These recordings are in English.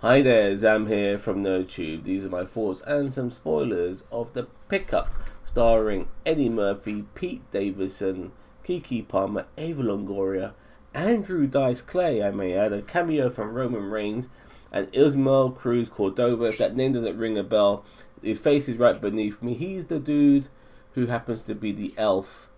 Hi there, Zam here from NerdTube. These are my thoughts and some spoilers of The Pickup, starring Eddie Murphy, Pete Davidson, Kiki Palmer, Ava Longoria, Andrew Dice Clay, I may add, a cameo from Roman Reigns, and Ismael Cruz Cordova. If that name doesn't ring a bell, his face is right beneath me. He's the dude who happens to be the elf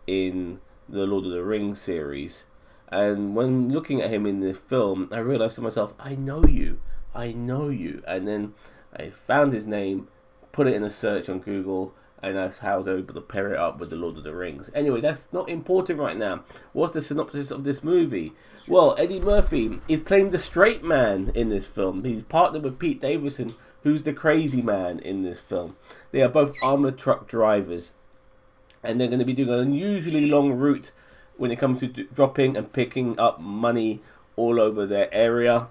in the Lord of the Rings series. And when looking at him in this film, I realized to myself, I know you. And then I found his name, put it in a search on Google, and that's how I was able to pair it up with the Lord of the Rings. Anyway, that's not important right now. What's the synopsis of this movie? Well, Eddie Murphy is playing the straight man in this film. He's partnered with Pete Davidson, who's the crazy man in this film. They are both armored truck drivers, and they're going to be doing an unusually long route when it comes to dropping and picking up money all over their area.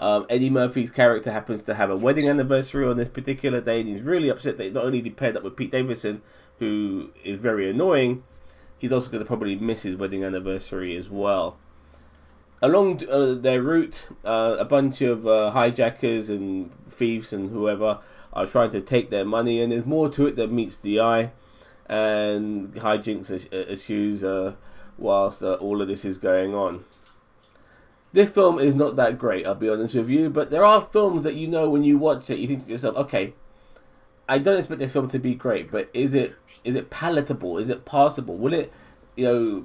Eddie Murphy's character happens to have a wedding anniversary on this particular day, and he's really upset that not only did he paired up with Pete Davidson, who is very annoying, he's also going to probably miss his wedding anniversary as well. Along their route, a bunch of hijackers and thieves and whoever are trying to take their money, and there's more to it than meets the eye, and hijinks ensues whilst all of this is going on. This film is not that great, I'll be honest with you, but there are films that when you watch it, you think to yourself, okay, I don't expect this film to be great, but is it palatable? Is it passable? Will it,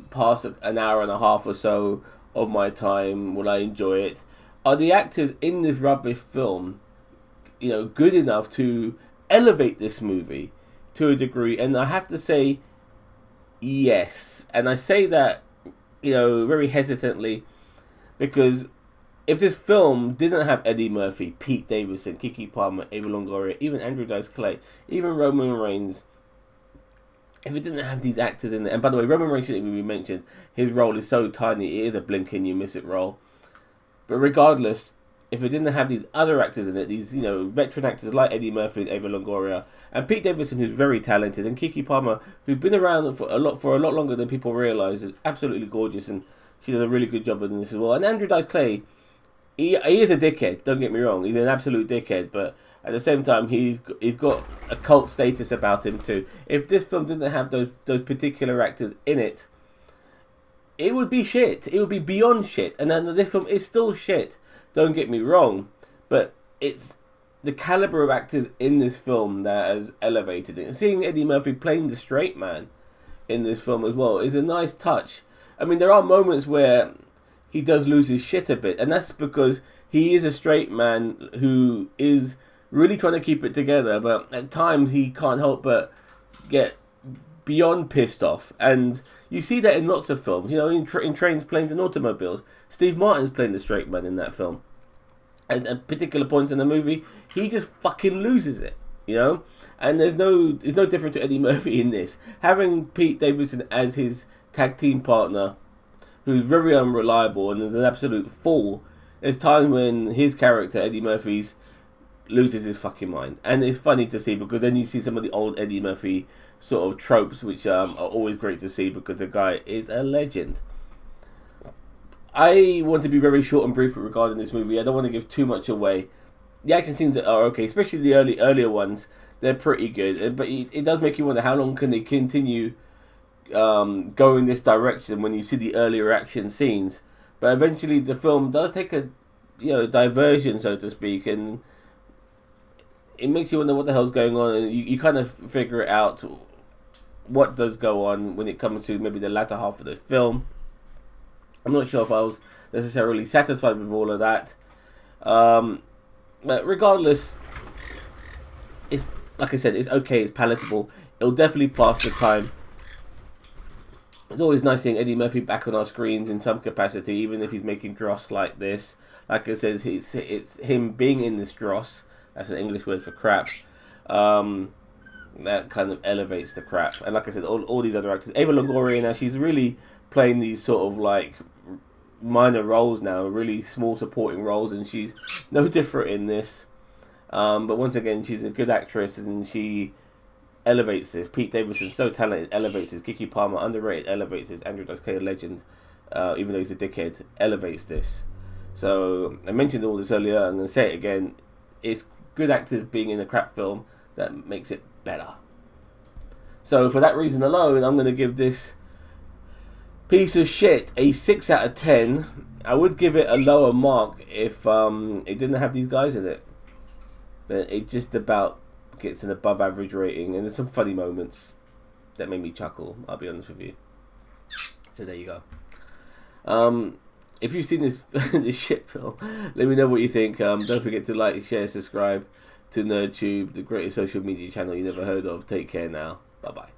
pass an hour and a half or so of my time? Will I enjoy it? Are the actors in this rubbish film, good enough to elevate this movie to a degree? And I have to say, yes. And I say that, very hesitantly, because if this film didn't have Eddie Murphy, Pete Davidson, Kiki Palmer, Ava Longoria, even Andrew Dice Clay, even Roman Reigns, if it didn't have these actors in there, and by the way, Roman Reigns shouldn't even be mentioned, his role is so tiny, it is a blink and you miss it role. But regardless, if it didn't have these other actors in it, these veteran actors like Eddie Murphy and Ava Longoria, and Pete Davidson, who's very talented, and Kiki Palmer, who's been around for a lot longer than people realise, is absolutely gorgeous, and she does a really good job in this as well. And Andrew Dice Clay, he is a dickhead, don't get me wrong. He's an absolute dickhead, but at the same time, he's got a cult status about him too. If this film didn't have those particular actors in it, it would be shit. It would be beyond shit. And then this film is still shit, don't get me wrong. But it's the caliber of actors in this film that has elevated it. And seeing Eddie Murphy playing the straight man in this film as well is a nice touch. I mean, there are moments where he does lose his shit a bit, and that's because he is a straight man who is really trying to keep it together, but at times he can't help but get beyond pissed off. And you see that in lots of films, in Trains, Planes and Automobiles. Steve Martin's playing the straight man in that film. At particular points in the movie, he just fucking loses it, And it's no different to Eddie Murphy in this. Having Pete Davidson as his tag team partner, who's very unreliable and is an absolute fool, there's times when his character, Eddie Murphy's, loses his fucking mind. And it's funny to see, because then you see some of the old Eddie Murphy sort of tropes, which are always great to see, because the guy is a legend. I want to be very short and brief regarding this movie. I don't want to give too much away. The action scenes are okay, especially the earlier ones. They're pretty good, but it does make you wonder how long can they continue going this direction when you see the earlier action scenes. But eventually the film does take a diversion, so to speak, and it makes you wonder what the hell's going on, and you kind of figure it out what does go on when it comes to maybe the latter half of the film. I'm not sure if I was necessarily satisfied with all of that, but regardless, it's, like I said, it's okay, it's palatable, it'll definitely pass the time. It's always nice seeing Eddie Murphy back on our screens in some capacity, even if he's making dross like this. Like I said, it's him being in this dross, that's an English word for crap, that kind of elevates the crap. And like I said, all these other actors, Ava Longoria now, she's really playing these sort of like minor roles now, really small supporting roles, and she's no different in this. But once again, she's a good actress, and she elevates this. Pete Davidson, so talented, elevates this. Kiki Palmer, underrated, elevates this. Andrew Dice Clay, a legend, even though he's a dickhead, elevates this. So I mentioned all this earlier. I'm going to say it again. It's good actors being in a crap film that makes it better. So for that reason alone, I'm going to give this piece of shit a 6 out of 10. I would give it a lower mark if it didn't have these guys in it. But it just about gets an above average rating, and there's some funny moments that made me chuckle, I'll be honest with you. So there you go. If you've seen this this shit film, let me know what you think. Don't forget to like, share, subscribe to NerdTube, the greatest social media channel you never heard of. Take care now. Bye bye.